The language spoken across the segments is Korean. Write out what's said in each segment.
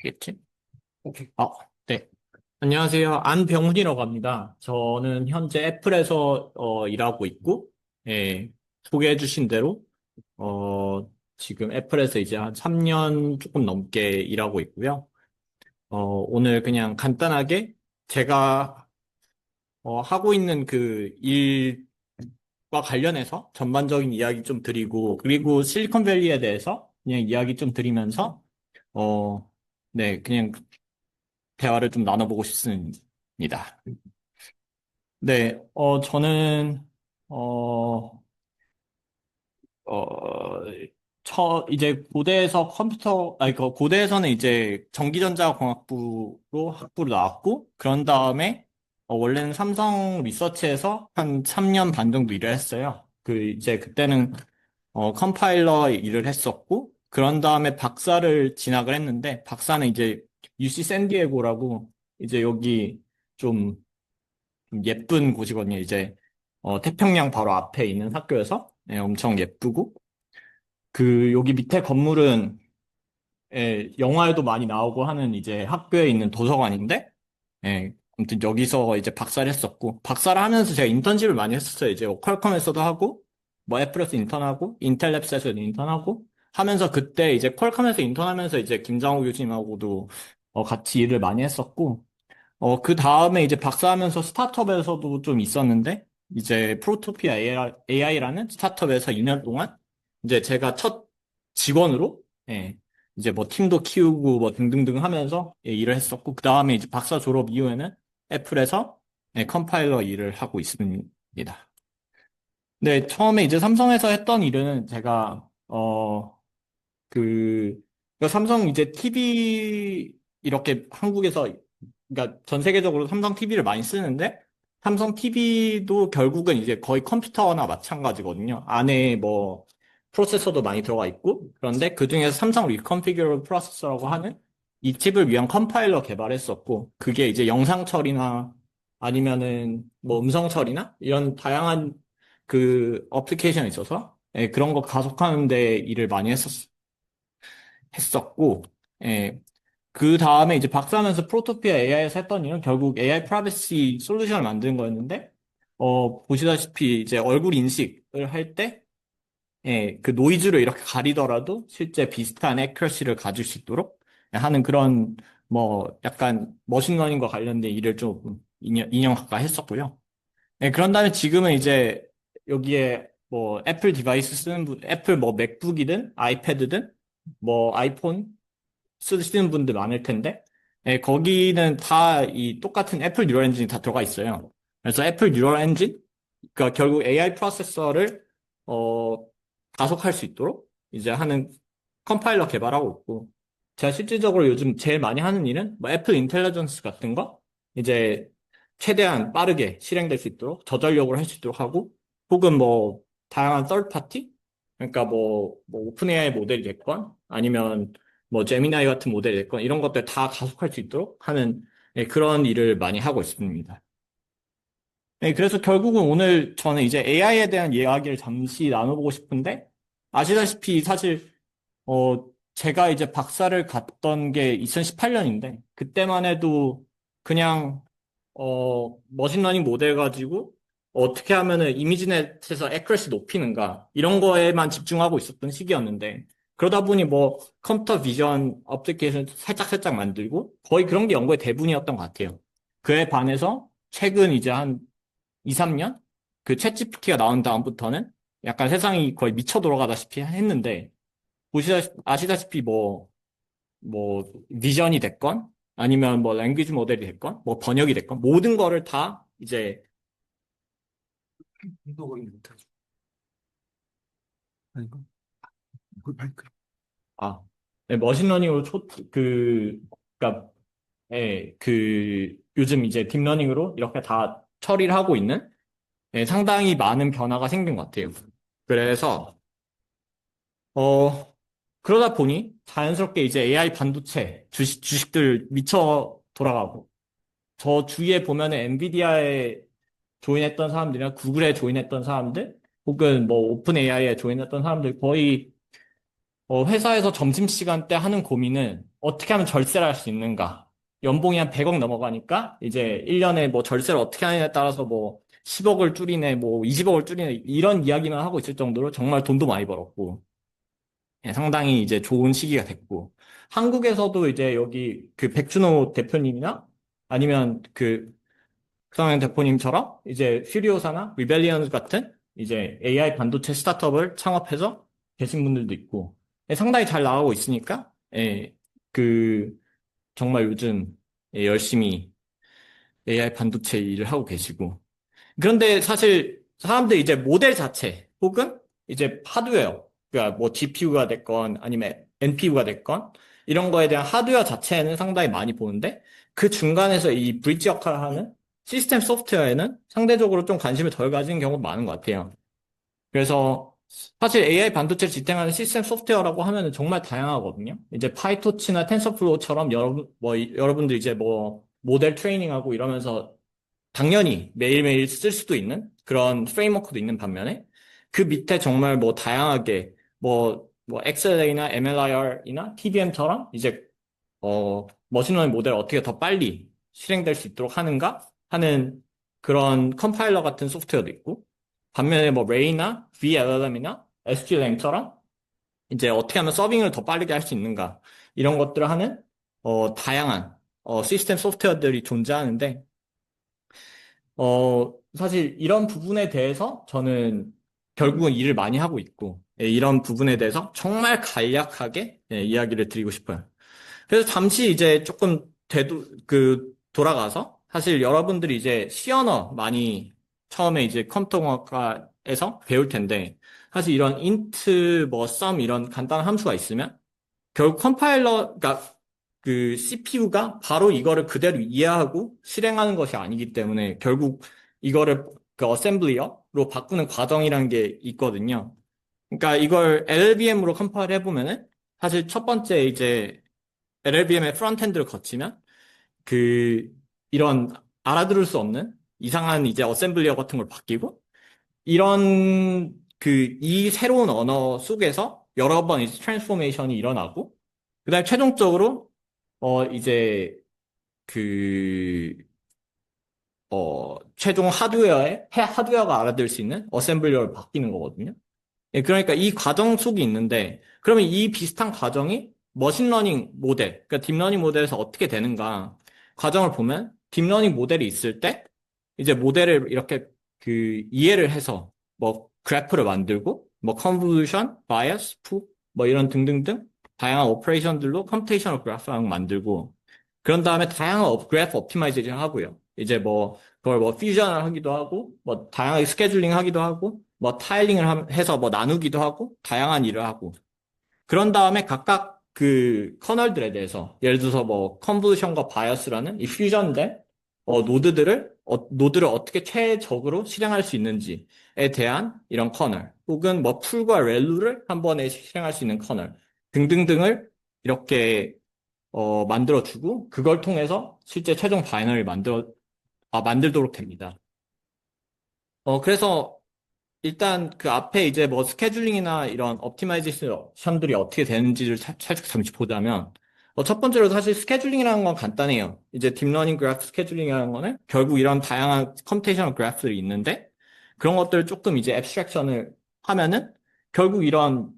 되겠지? 오케이. 네. 안녕하세요. 안병훈이라고 합니다. 저는 현재 애플에서 일하고 있고, 예, 소개해 주신 대로, 어, 지금 애플에서 이제 한 3년 조금 넘게 일하고 있고요. 오늘 그냥 간단하게 제가 하고 있는 그 일과 관련해서 전반적인 이야기 좀 드리고, 그리고 실리콘밸리에 대해서 그냥 이야기 좀 드리면서, 어, 네, 그냥 대화를 좀 나눠보고 싶습니다. 네, 저는, 어, 어, 이제 고대에서 고대에서는 이제 전기전자공학부로 학부로 나왔고, 그런 다음에, 원래는 삼성 리서치에서 한 3년 반 정도 일을 했어요. 이제 그때는, 컴파일러 일을 했었고, 그런 다음에 박사를 진학을 했는데, 박사는 이제 UC 샌디에고라고, 이제 여기 좀 예쁜 곳이거든요. 이제 태평양 바로 앞에 있는 학교여서 네, 엄청 예쁘고 여기 밑에 건물은 영화에도 많이 나오고 하는 이제 학교에 있는 도서관인데 아무튼 여기서 이제 박사를 했었고 박사를 하면서 제가 인턴십을 많이 했었어요. 이제 퀄컴에서도 하고 뭐 애플에서 인턴하고 인텔랩스에서 인턴하고 하면서 그때 이제 퀄컴에서 인턴하면서 이제 김장호 교수님하고도 같이 일을 많이 했었고 그 다음에 이제 박사하면서 스타트업에서도 좀 있었는데, 이제 프로토피아 AI라는 스타트업에서 2년 동안 이제 제가 첫 직원으로, 예, 이제 뭐 팀도 키우고 뭐 등등등 하면서 일을 했었고, 그 다음에 이제 박사 졸업 이후에는 애플에서 컴파일러 일을 하고 있습니다. 네, 처음에 이제 삼성에서 했던 일은 제가, 그, 삼성 이제 TV 이렇게 한국에서 그러니까 전 세계적으로 삼성 TV를 많이 쓰는데 삼성 TV도 결국은 이제 거의 컴퓨터나 마찬가지거든요. 안에 뭐 프로세서도 많이 들어가 있고 그런데 그중에서 삼성 리컨피규어 프로세서라고 하는 이 칩을 위한 컴파일러 개발했었고 그게 이제 영상 처리나 아니면은 뭐 음성 처리나 이런 다양한 그 어플리케이션이 있어서 그런 거 가속하는 데 일을 많이 했었고, 예. 그 다음에 이제 박사하면서 프로토피아 AI에서 했던 일은 결국 AI 프라이버시 솔루션을 만드는 거였는데, 보시다시피 이제 얼굴 인식을 할 때, 그 노이즈를 이렇게 가리더라도 실제 비슷한 애큐러시를 가질 수 있도록 하는 그런 뭐 약간 머신러닝과 관련된 일을 좀 2년 가까이 했었고요. 그런 다음에 지금은 이제 여기에 뭐 애플 디바이스 쓰는 분, 애플 뭐 맥북이든 아이패드든 뭐 아이폰 쓰시는 분들 많을 텐데, 거기는 다 이 똑같은 애플 뉴럴 엔진이 다 들어가 있어요. 그래서 애플 뉴럴 엔진, 그러니까 결국 AI 프로세서를 어, 가속할 수 있도록 이제 하는 컴파일러 개발하고 있고, 제가 실질적으로 요즘 제일 많이 하는 일은 뭐 애플 인텔리전스 같은 거 이제 최대한 빠르게 실행될 수 있도록 저전력으로 할 수 있도록 하고, 혹은 뭐 다양한 third party, 그러니까 뭐 오픈 AI 모델이 됐건 아니면 뭐 제미나이 같은 모델이 됐건 이런 것들 다 가속할 수 있도록 하는 그런 일을 많이 하고 있습니다. 그래서 결국은 오늘 저는 이제 AI에 대한 이야기를 잠시 나눠보고 싶은데 아시다시피 사실 제가 이제 박사를 갔던 게 2018년인데 그때만 해도 그냥 머신러닝 모델 가지고 어떻게 하면은 이미지넷에서 애큐러시 높이는가 이런 거에만 집중하고 있었던 시기였는데 그러다 보니 뭐 컴퓨터 비전 어플리케이션 살짝살짝 만들고 거의 그런 게 연구의 대부분이었던 것 같아요. 그에 반해서 최근 이제 한 2, 3년 그 챗GPT가 나온 다음부터는 약간 세상이 거의 미쳐 돌아가다시피 했는데 아시다시피 뭐 비전이 됐건 아니면 뭐 랭귀지 모델이 됐건 뭐 번역이 됐건 모든 거를 다 이제 이거 거의 못하죠. 아닌가? 그 마이크. 아, 네, 머신러닝으로 그러니까 요즘 이제 딥러닝으로 이렇게 다 처리를 하고 있는 상당히 많은 변화가 생긴 것 같아요. 그래서 어 그러다 보니 자연스럽게 이제 AI 반도체 주식들 미쳐 돌아가고 저 주위에 보면은 엔비디아에 조인했던 사람들이나 구글에 조인했던 사람들, 혹은 뭐 오픈 AI에 조인했던 사람들 거의 회사에서 점심시간 때 하는 고민은 어떻게 하면 절세를 할 수 있는가? 연봉이 한 100억 넘어가니까 이제 1년에 뭐 절세를 어떻게 하느냐에 따라서 뭐 10억을 줄이네, 뭐 20억을 줄이네, 이런 이야기만 하고 있을 정도로 정말 돈도 많이 벌었고, 예, 상당히 이제 좋은 시기가 됐고, 한국에서도 이제 여기 그 백준호 대표님이나 아니면 그 박상현 대표님처럼 이제 퓨리오사나 리벨리언 같은 이제 AI 반도체 스타트업을 창업해서 계신 분들도 있고, 예, 상당히 잘 나가고 있으니까, 예, 그, 정말 요즘 예, 열심히 AI 반도체 일을 하고 계시고. 그런데 사실 사람들이 이제 모델 자체 혹은 이제 하드웨어, 그러니까 뭐 GPU가 됐건 아니면 NPU가 됐건 이런 거에 대한 하드웨어 자체는 상당히 많이 보는데 그 중간에서 이 브릿지 역할을 하는 시스템 소프트웨어에는 상대적으로 좀 관심을 덜 가지는 경우가 많은 것 같아요. 그래서 사실 AI 반도체를 지탱하는 시스템 소프트웨어라고 하면은 정말 다양하거든요. 이제 파이토치나 텐서플로우처럼 여러분들 이제 뭐 모델 트레이닝하고 이러면서 당연히 매일매일 쓸 수도 있는 그런 프레임워크도 있는 반면에 그 밑에 정말 뭐 다양하게 뭐 XLA나 MLIR이나 TVM처럼 이제 머신러닝 모델을 어떻게 더 빨리 실행될 수 있도록 하는가 하는 그런 컴파일러 같은 소프트웨어도 있고 반면에 뭐 레이나 VLLM이나 SGLang처럼 이제 어떻게 하면 서빙을 더 빠르게 할 수 있는가 이런 것들을 하는 다양한 시스템 소프트웨어들이 존재하는데 사실 이런 부분에 대해서 저는 결국은 일을 많이 하고 있고, 예, 이런 부분에 대해서 정말 간략하게 예, 이야기를 드리고 싶어요. 그래서 잠시 이제 조금 돌아가서 사실 여러분들이 이제 C 언어 많이 처음에 이제 컴퓨터공학과에서 배울 텐데, 사실 이런 int, 뭐 sum 이런 간단한 함수가 있으면 결국 컴파일러가 그 CPU가 바로 이거를 그대로 이해하고 실행하는 것이 아니기 때문에 결국 이거를 그 어셈블리어로 바꾸는 과정이라는 게 있거든요. 그러니까 이걸 LLVM으로 컴파일 해보면은 사실 첫 번째 이제 LLVM의 프론트엔드를 거치면 그 이런 알아들을 수 없는 이상한 이제 어셈블리어 같은 걸 바뀌고 이런 이 새로운 언어 속에서 여러 번 이제 트랜스포메이션이 일어나고 그다음에 최종적으로 이제 그 최종 하드웨어가 알아들 수 있는 어셈블리어로 바뀌는 거거든요. 예, 그러니까 이 과정 속이 있는데 그러면 이 비슷한 과정이 머신러닝 모델, 그러니까 딥러닝 모델에서 어떻게 되는가 과정을 보면 딥러닝 모델이 있을 때 이제 모델을 이렇게 이해를 해서 뭐 그래프를 만들고 뭐 컨볼루션, 바이어스, 푸, 뭐 이런 등등등 다양한 오퍼레이션들로 컴퓨테이셔널 그래프를 만들고 그런 다음에 다양한 그래프 옵티마이제이션 하고요. 이제 뭐 그걸 뭐 퓨전을 하기도 하고 뭐 다양하게 스케줄링 하기도 하고 뭐 타일링을 해서 뭐 나누기도 하고 다양한 일을 하고 그런 다음에 각각 그 커널들에 대해서 예를 들어서 뭐 컨볼루션과 바이어스라는 이 퓨전된 노드를 어떻게 최적으로 실행할 수 있는지에 대한 이런 커널 혹은 뭐 풀과 렐루를 한 번에 실행할 수 있는 커널 등등등을 이렇게 만들어주고 그걸 통해서 실제 최종 바이너를 만들도록 됩니다. 그래서 일단 그 앞에 이제 뭐 스케줄링이나 이런 옵티마이제이션들이 어떻게 되는지를 살짝 잠시 보자면 첫 번째로 사실 스케줄링이라는 건 간단해요. 이제 딥러닝 그래프 스케줄링이라는 거는 결국 이런 다양한 컴퓨테이셔널 그래프들이 있는데 그런 것들을 조금 이제 앱스트랙션을 하면은 결국 이런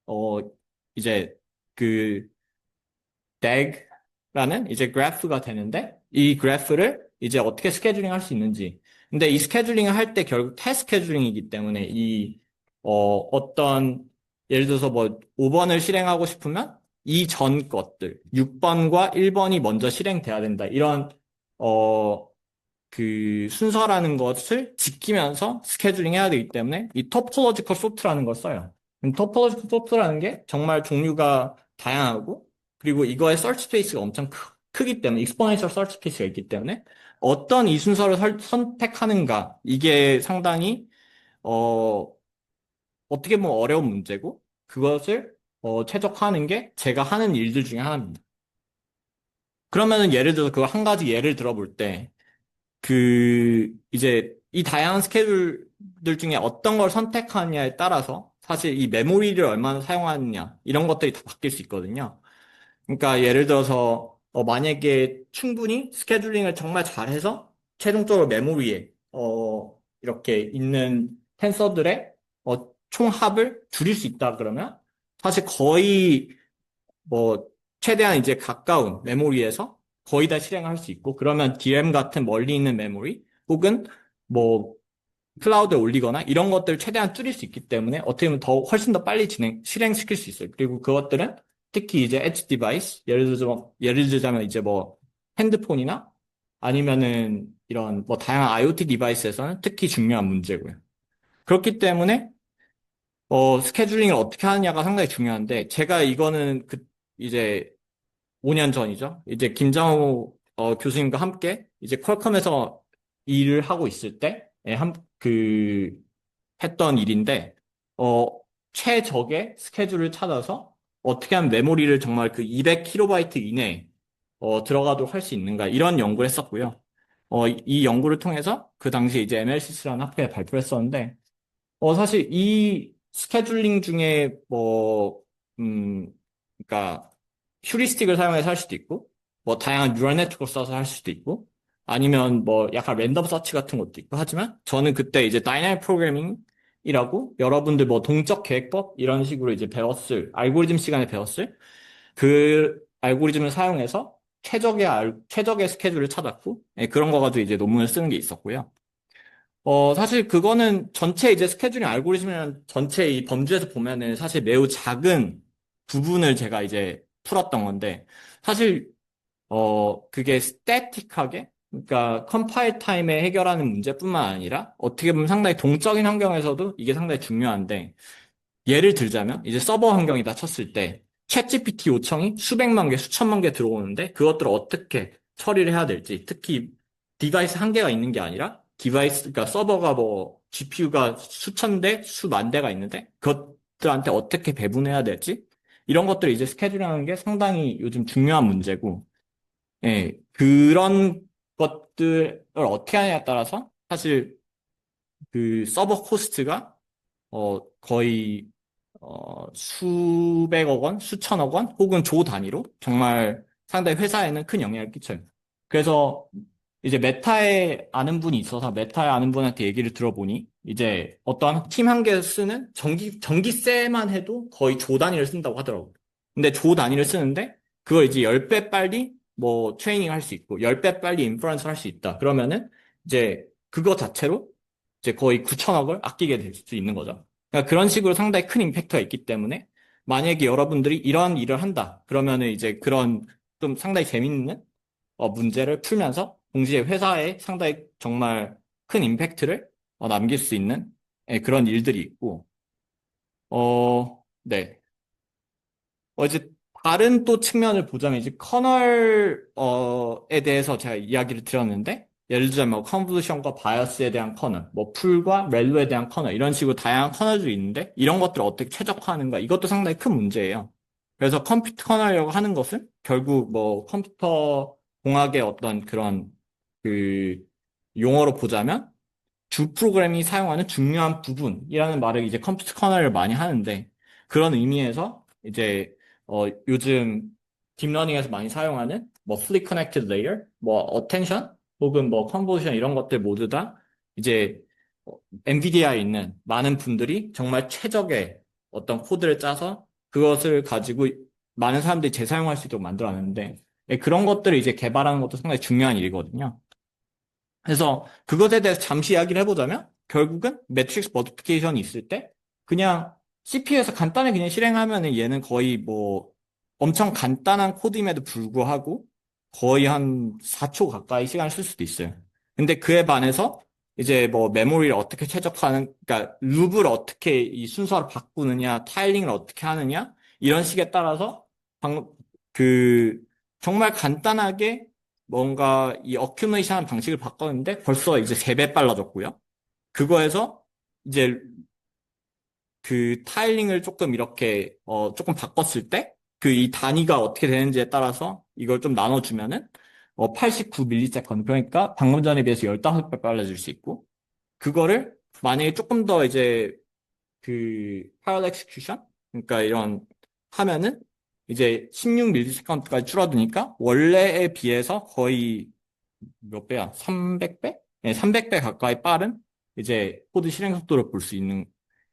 어 이제 그 DAG라는 이제 그래프가 되는데 이 그래프를 이제 어떻게 스케줄링 할 수 있는지. 근데 이 스케줄링을 할 때 결국 태스크 스케줄링이기 때문에 어떤 예를 들어서 뭐 5번을 실행하고 싶으면 이 전 것들 6번과 1번이 먼저 실행돼야 된다. 이런 어 순서라는 것을 지키면서 스케줄링 해야 되기 때문에 이 토폴로지컬 소프트라는 걸 써요. 토폴로지컬 소프트라는 게 정말 종류가 다양하고 그리고 이거의 서치 스페이스가 엄청 크기 때문에 익스포넨셜 서치 스페이스가 있기 때문에 어떤 이 순서를 선택하는가 이게 상당히 어, 어떻게 보면 어려운 문제고 그것을 최적화하는 게 제가 하는 일들 중에 하나입니다. 그러면은 예를 들어서 그 한 가지 예를 들어볼 때 이제 이 다양한 스케줄들 중에 어떤 걸 선택하느냐에 따라서 사실 이 메모리를 얼마나 사용하느냐, 이런 것들이 다 바뀔 수 있거든요. 그러니까 예를 들어서 만약에 충분히 스케줄링을 정말 잘해서 최종적으로 메모리에 이렇게 있는 텐서들의 총합을 줄일 수 있다 그러면 사실 거의 뭐 최대한 이제 가까운 메모리에서 거의 다 실행할 수 있고 그러면 DRAM 같은 멀리 있는 메모리 혹은 뭐 클라우드에 올리거나 이런 것들을 최대한 줄일 수 있기 때문에 어떻게 보면 더 훨씬 더 빨리 실행시킬 수 있어요. 그리고 그것들은 특히 이제 엣지 디바이스, 예를 들자면 이제 뭐 핸드폰이나 아니면은 이런 뭐 다양한 IoT 디바이스에서는 특히 중요한 문제고요. 그렇기 때문에 스케줄링을 어떻게 하느냐가 상당히 중요한데 제가 이거는 이제 5년 전이죠. 이제 김장호 교수님과 함께 이제 퀄컴에서 일을 하고 있을 때, 그, 했던 일인데, 어, 최적의 스케줄을 찾아서 어떻게 하면 메모리를 정말 그 200kB 이내에 들어가도록 할 수 있는가, 이런 연구를 했었고요. 이 연구를 통해서 그 당시에 이제 MLCC라는 학회에 발표를 했었는데, 사실 이 스케줄링 중에 그러니까 휴리스틱을 사용해서 할 수도 있고, 뭐 다양한 뉴럴 네트워크를 써서 할 수도 있고, 아니면 뭐 약간 랜덤 서치 같은 것도 있고 하지만 저는 그때 이제 다이나믹 프로그래밍이라고 여러분들 뭐 동적 계획법 이런 식으로 이제 알고리즘 시간에 배웠을 그 알고리즘을 사용해서 최적의 스케줄을 찾았고, 그런 거 가지고 이제 논문을 쓰는 게 있었고요. 사실 그거는 전체 이제 스케줄링 알고리즘이라는 전체 이 범주에서 보면은 사실 매우 작은 부분을 제가 이제 풀었던 건데, 사실, 그게 스태틱하게, 그러니까 컴파일 타임에 해결하는 문제뿐만 아니라 어떻게 보면 상당히 동적인 환경에서도 이게 상당히 중요한데, 예를 들자면 이제 서버 환경이다 쳤을 때 챗GPT 요청이 수백만 개, 수천만 개 들어오는데 그것들을 어떻게 처리를 해야 될지 특히 디바이스 한 개가 있는 게 아니라 그러니까 서버가 뭐 GPU가 수천 대, 수만 대가 있는데 그것들한테 어떻게 배분해야 될지 이런 것들을 이제 스케줄하는 게 상당히 요즘 중요한 문제고 그런 것들을 어떻게 하느냐에 따라서 사실 그 서버 코스트가 거의 수백억 원, 수천억 원, 혹은 조 단위로 정말 상당히 회사에는 큰 영향을 끼쳐요. 그래서 이제 메타에 아는 분이 있어서 메타에 아는 분한테 얘기를 들어보니 이제 어떠한 팀 한 개 쓰는 전기세만 해도 거의 조 단위를 쓴다고 하더라고요. 근데 조 단위를 쓰는데 그걸 이제 10배 빨리 뭐 트레이닝 할 수 있고 10배 빨리 인퍼런스 할 수 있다. 그러면은 이제 그거 자체로 이제 거의 9천억을 아끼게 될 수 있는 거죠. 그러니까 그런 식으로 상당히 큰 임팩트가 있기 때문에 만약에 여러분들이 이런 일을 한다. 그러면은 이제 그런 좀 상당히 재밌는 문제를 풀면서 동시에 회사에 상당히 정말 큰 임팩트를 남길 수 있는 그런 일들이 있고, 네. 이제 다른 또 측면을 보자면 이제 커널에 대해서 제가 이야기를 드렸는데 예를 들자면 뭐 컨볼루션과 바이어스에 대한 커널, 뭐 풀과 렐로에 대한 커널 이런 식으로 다양한 커널들이 있는데 이런 것들을 어떻게 최적화하는가 이것도 상당히 큰 문제예요. 그래서 컴퓨터 커널이라고 하는 것은 결국 뭐 컴퓨터 공학의 어떤 그런 그 용어로 보자면 주 프로그램이 사용하는 중요한 부분이라는 말을 이제 컴퓨터 커널을 많이 하는데 그런 의미에서 이제 요즘 딥러닝에서 많이 사용하는 뭐 fully connected layer, 뭐 attention 혹은 뭐 convolution 이런 것들 모두 다 이제 엔비디아에 있는 많은 분들이 정말 최적의 어떤 코드를 짜서 그것을 가지고 많은 사람들이 재사용할 수 있도록 만들어놨는데 그런 것들을 이제 개발하는 것도 상당히 중요한 일이거든요. 그래서 그것에 대해서 잠시 이야기를 해보자면 결국은 매트릭스 머티피케이션이 있을 때 그냥 CPU에서 간단히 그냥 실행하면은 얘는 거의 뭐 엄청 간단한 코드임에도 불구하고 거의 한 4초 가까이 시간을 쓸 수도 있어요. 근데 그에 반해서 이제 뭐 메모리를 어떻게 최적화하는, 그러니까 룹을 어떻게 이 순서를 바꾸느냐, 타일링을 어떻게 하느냐 이런 식에 따라서 방, 그 정말 간단하게 뭔가 이 어큐메이션 하는 방식을 바꿨는데 벌써 이제 3배 빨라졌고요. 그거에서 이제 그 타일링을 조금 이렇게 조금 바꿨을 때 그 이 단위가 어떻게 되는지에 따라서 이걸 좀 나눠주면은 89ms 그러니까 방금 전에 비해서 15배 빨라질 수 있고 그거를 만약에 조금 더 이제 그 parallel execution 그러니까 이런 하면은 이제 16ms까지 줄어드니까 원래에 비해서 거의 몇 배야? 300배? 네, 300배 가까이 빠른 이제 코드 실행 속도를 볼 수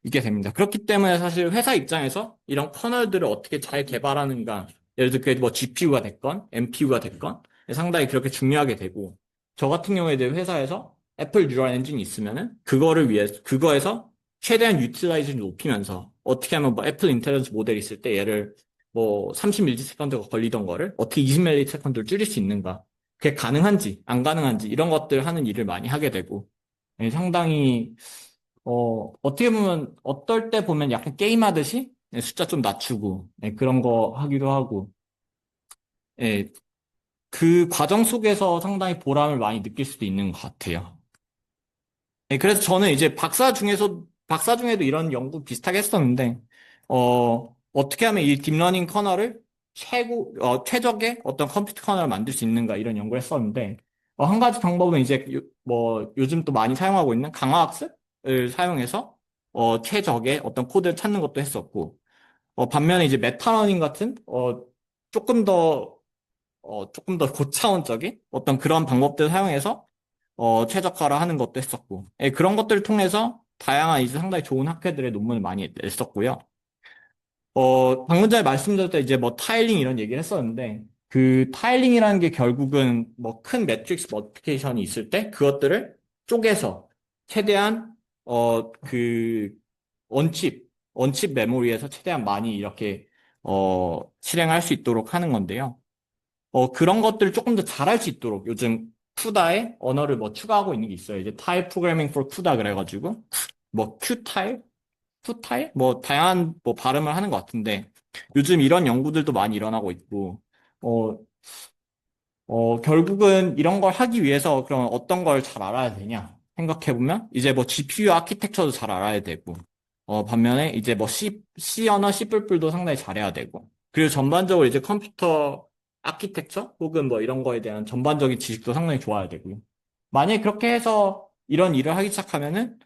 있게 됩니다. 그렇기 때문에 사실 회사 입장에서 이런 커널들을 어떻게 잘 개발하는가, 예를 들어 그게 뭐 GPU가 됐건 MPU가 됐건 상당히 그렇게 중요하게 되고, 저 같은 경우에 이제 회사에서 애플 뉴럴 엔진이 있으면은 그거를 위해 그거에서 최대한 유틸라이즈를 높이면서 어떻게 하면 뭐 애플 인텔리전스 모델 있을 때 얘를 뭐 30ms가 걸리던 거를 어떻게 20ms로 줄일 수 있는가, 그게 가능한지 안 가능한지 이런 것들 하는 일을 많이 하게 되고, 상당히 어떻게 보면 어떨 때 보면 약간 게임하듯이 숫자 좀 낮추고 그런 거 하기도 하고, 예, 그 과정 속에서 상당히 보람을 많이 느낄 수도 있는 것 같아요. 그래서 저는 이제 박사 중에도 이런 연구 비슷하게 했었는데, 어떻게 하면 이 딥러닝 커널을 최적의 어떤 컴퓨터 커널을 만들 수 있는가 이런 연구를 했었는데, 한 가지 방법은 이제 뭐 요즘 또 많이 사용하고 있는 강화학습을 사용해서 최적의 어떤 코드를 찾는 것도 했었고, 반면에 이제 메타러닝 같은 조금 더 조금 더 고차원적인 어떤 그런 방법들을 사용해서 최적화를 하는 것도 했었고, 그런 것들을 통해서 다양한 이제 상당히 좋은 학회들의 논문을 많이 냈었고요. 방금 전에 말씀드렸던 이제 뭐 타일링 이런 얘기를 했었는데, 그 타일링이라는 게 결국은 뭐 큰 매트릭스 머티피케이션이 있을 때 그것들을 쪼개서 최대한 그 원칩 메모리에서 최대한 많이 이렇게 실행할 수 있도록 하는 건데요. 그런 것들을 조금 더 잘할 수 있도록 요즘 쿠다에 언어를 뭐 추가하고 있는 게 있어요. 이제 타일 프로그래밍 for 쿠다 그래가지고 뭐 큐타일 뭐 다양한 뭐 발음을 하는 것 같은데, 요즘 이런 연구들도 많이 일어나고 있고, 어, 결국은 이런 걸 하기 위해서 그럼 어떤 걸 잘 알아야 되냐 생각해보면 이제 뭐 GPU 아키텍처도 잘 알아야 되고, 반면에 이제 뭐 C 언어, C++도 상당히 잘해야 되고, 그리고 전반적으로 이제 컴퓨터 아키텍처 혹은 뭐 이런 거에 대한 전반적인 지식도 상당히 좋아야 되고요. 만약에 그렇게 해서 이런 일을 하기 시작하면은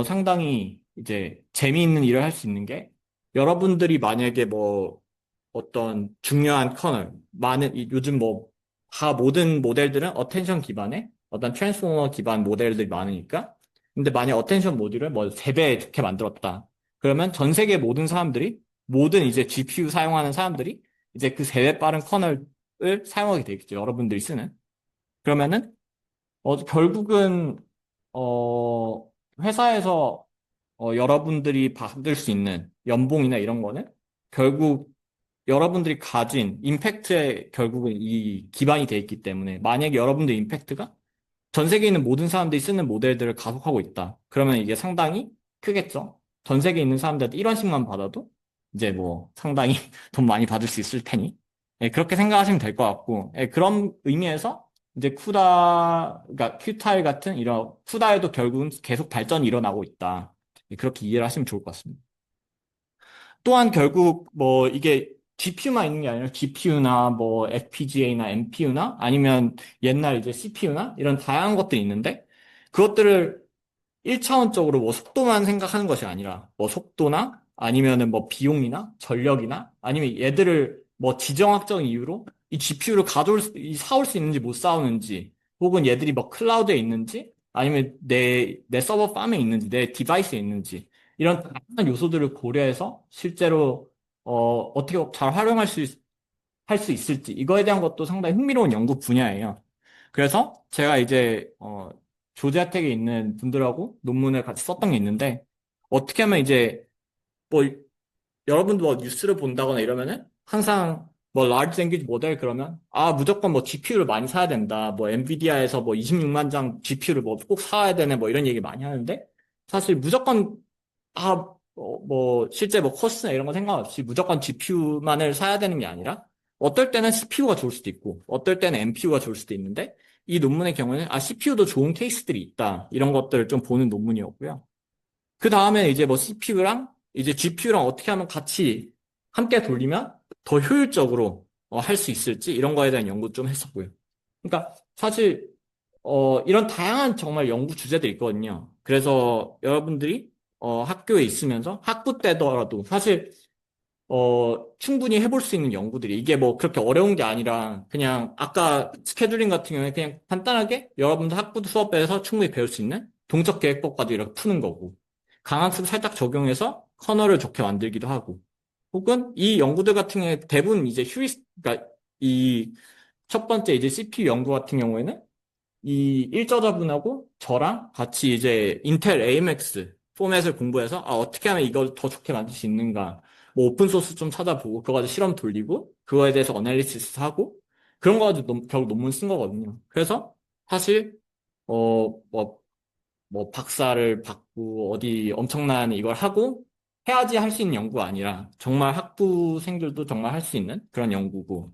상당히 이제 재미있는 일을 할 수 있는 게, 여러분들이 만약에 뭐 어떤 중요한 커널, 요즘 뭐 다 모든 모델들은 어텐션 기반의 어떤 트랜스포머 기반 모델들이 많으니까, 근데 만약 어텐션 모듈을 뭐 3배 좋게 만들었다. 그러면 전 세계 모든 사람들이, 모든 이제 GPU 사용하는 사람들이 이제 그 3배 빠른 커널을 사용하게 되겠죠. 여러분들이 쓰는. 그러면은 결국은 회사에서 여러분들이 받을 수 있는 연봉이나 이런 거는 결국 여러분들이 가진 임팩트에 결국은 이 기반이 돼 있기 때문에, 만약에 여러분들 임팩트가 전 세계에 있는 모든 사람들이 쓰는 모델들을 가속하고 있다. 그러면 이게 상당히 크겠죠. 전 세계에 있는 사람들한테 1원씩만 받아도 이제 뭐 상당히 돈 많이 받을 수 있을 테니. 그렇게 생각하시면 될 것 같고, 그런 의미에서 이제 그러니까 큐타일 같은 이런 쿠다에도 결국은 계속 발전이 일어나고 있다. 그렇게 이해를 하시면 좋을 것 같습니다. 또한 결국 뭐 이게 GPU만 있는 게 아니라 GPU나 뭐 FPGA나 NPU나 아니면 옛날 이제 CPU나 이런 다양한 것들이 있는데, 그것들을 1차원적으로 뭐 속도만 생각하는 것이 아니라 뭐 속도나 아니면은 뭐 비용이나 전력이나 아니면 얘들을 뭐 지정학적 이유로 이 GPU를 사올 수 있는지 못 사오는지, 혹은 얘들이 뭐 클라우드에 있는지 아니면 내 서버 팜에 있는지 내 디바이스에 있는지, 이런 다양한 요소들을 고려해서 실제로 어떻게 잘 할 수 있을지, 이거에 대한 것도 상당히 흥미로운 연구 분야예요. 그래서 제가 이제 조지아텍에 있는 분들하고 논문을 같이 썼던 게 있는데, 어떻게 하면 이제 뭐 여러분도 뭐 뉴스를 본다거나 이러면은 항상 뭐 large language 모델 그러면 무조건 뭐 GPU를 많이 사야 된다. 뭐 엔비디아에서 뭐 26만 장 GPU를 뭐 꼭 사야 되네. 뭐 이런 얘기 많이 하는데, 사실 무조건 뭐 실제 뭐 코스나 이런 거 상관없이 무조건 GPU만을 사야 되는 게 아니라, 어떨 때는 CPU가 좋을 수도 있고 어떨 때는 NPU가 좋을 수도 있는데, 이 논문의 경우는 CPU도 좋은 케이스들이 있다. 이런 것들을 좀 보는 논문이었고요. 그 다음에 이제 뭐 CPU랑 이제 GPU랑 어떻게 하면 같이 함께 돌리면 더 효율적으로 할 수 있을지, 이런 거에 대한 연구 좀 했었고요. 그러니까 사실 이런 다양한 정말 연구 주제들이 있거든요. 그래서 여러분들이 학교에 있으면서 학부 때더라도 사실 충분히 해볼 수 있는 연구들이 이게 뭐 그렇게 어려운 게 아니라 그냥 아까 스케줄링 같은 경우에 그냥 간단하게 여러분들 학부 수업에서 충분히 배울 수 있는 동적 계획법 가지고 이렇게 푸는 거고 강학습 살짝 적용해서 커널을 좋게 만들기도 하고 혹은 이 연구들 같은 경우에 대부분 이제 그러니까 이 첫 번째 이제 CPU 연구 같은 경우에는 이 일저자분하고 저랑 같이 이제 인텔 AMX 포맷을 공부해서 어떻게 하면 이걸 더 좋게 만들 수 있는가 뭐 오픈소스 좀 찾아보고 그거 가지고 실험 돌리고 그거에 대해서 어널리시스 하고 그런 거 가지고 결국 논문 쓴 거거든요. 그래서 사실 뭐 박사를 받고 어디 엄청난 이걸 하고 해야지 할 수 있는 연구가 아니라 정말 학부생들도 정말 할 수 있는 그런 연구고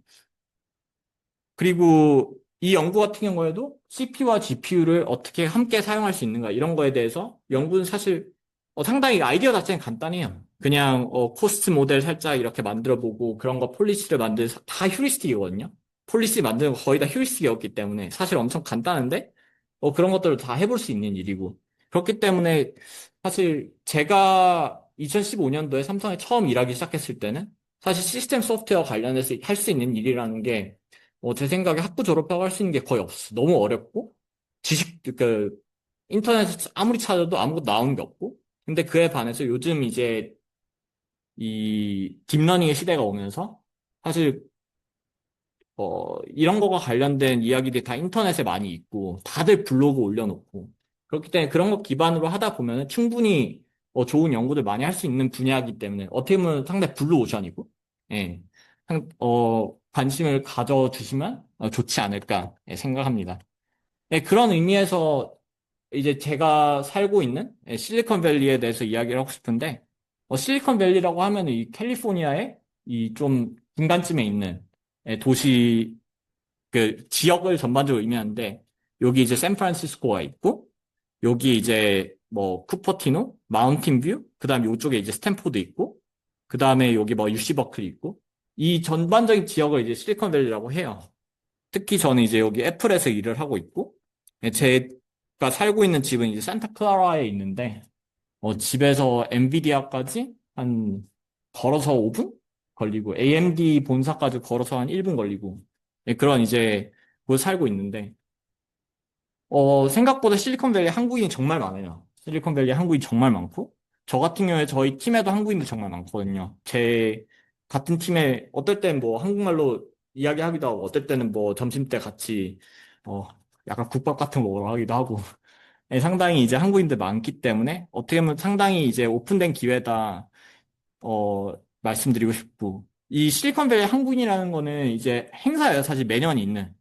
그리고 이 연구 같은 경우에도 CPU와 GPU를 어떻게 함께 사용할 수 있는가 이런 거에 대해서 연구는 사실 상당히 아이디어 자체는 간단해요. 그냥 코스트 모델 살짝 이렇게 만들어 보고 그런 거 폴리시를 만들 다 휴리스틱이거든요. 폴리시 만드는 거 거의 다 휴리스틱이었기 때문에 사실 엄청 간단한데 그런 것들을 다 해볼 수 있는 일이고 그렇기 때문에 사실 제가 2015년도에 삼성에 처음 일하기 시작했을 때는 사실 시스템 소프트웨어 관련해서 할 수 있는 일이라는 게 제 생각에 학부 졸업하고 할 수 있는 게 거의 없어. 너무 어렵고, 인터넷에서 아무리 찾아도 아무것도 나오는 게 없고, 근데 그에 반해서 요즘 이제 이 딥러닝의 시대가 오면서 사실, 이런 거가 관련된 이야기들이 다 인터넷에 많이 있고, 다들 블로그 올려놓고, 그렇기 때문에 그런 거 기반으로 하다 보면 충분히 좋은 연구들 많이 할 수 있는 분야이기 때문에 어떻게 보면 상당히 블루오션이고, 예. 관심을 가져주시면 좋지 않을까 생각합니다. 네, 그런 의미에서 이제 제가 살고 있는 실리콘밸리에 대해서 이야기를 하고 싶은데, 실리콘밸리라고 하면 이 캘리포니아의 이 좀 중간쯤에 있는 도시, 그 지역을 전반적으로 의미하는데, 여기 이제 샌프란시스코가 있고, 여기 이제 뭐 쿠퍼티노, 마운틴뷰, 그 다음에 이쪽에 이제 스탠포드 있고, 그 다음에 여기 뭐 UC 버클리 있고, 이 전반적인 지역을 이제 실리콘밸리라고 해요. 특히 저는 이제 여기 애플에서 일을 하고 있고, 제가 살고 있는 집은 이제 산타클라라에 있는데, 집에서 엔비디아까지 한 걸어서 5분 걸리고, AMD 본사까지 걸어서 한 1분 걸리고, 그런 이제 곳 살고 있는데, 생각보다 실리콘밸리 한국인이 정말 많아요. 실리콘밸리 한국인이 정말 많고, 저 같은 경우에 저희 팀에도 한국인들 정말 많거든요. 제 같은 팀에 어떨 땐 뭐 한국말로 이야기하기도 하고, 어떨 때는 뭐 점심 때 같이, 어, 약간 국밥 같은 거 먹으러 하기도 하고, 상당히 이제 한국인들 많기 때문에 어떻게 보면 상당히 이제 오픈된 기회다. 말씀드리고 싶고. 이 실리콘밸리 한국인이라는 거는 이제 행사예요. 사실 매년 있는.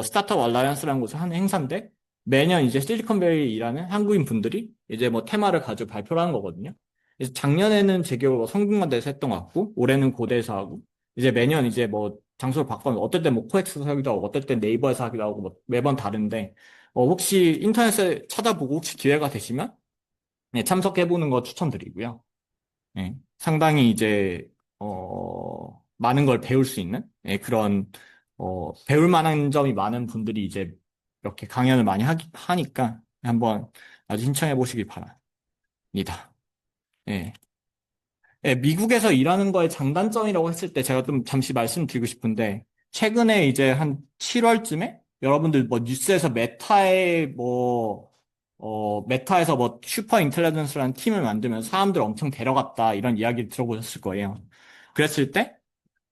스타트업 알라이언스라는 곳에서 하는 행사인데, 매년 이제 실리콘밸리 일하는 한국인 분들이 이제 뭐 테마를 가지고 발표를 하는 거거든요. 그래서 작년에는 제 기억으로 뭐 성균관대에서 했던 것 같고, 올해는 고대에서 하고, 이제 매년 이제 뭐 장소를 바꿔면 어떨 땐 뭐 코엑스에서 하기도 하고, 어떨 땐 네이버에서 하기도 하고, 뭐 매번 다른데, 혹시 인터넷에 찾아보고 혹시 기회가 되시면, 네, 참석해보는 거 추천드리고요. 예, 상당히 이제 많은 걸 배울 수 있는 그런 배울 만한 점이 많은 분들이 이제 이렇게 강연을 많이 하니까 한번 아주 신청해 보시길 바랍니다. 예. 예, 미국에서 일하는 거의 장단점이라고 했을 때 제가 좀 잠시 말씀드리고 싶은데 최근에 이제 한 7월쯤에 여러분들 뭐 뉴스에서 메타에서 뭐 슈퍼 인텔리전스라는 팀을 만들면서 사람들 엄청 데려갔다 이런 이야기 들어보셨을 거예요. 그랬을 때,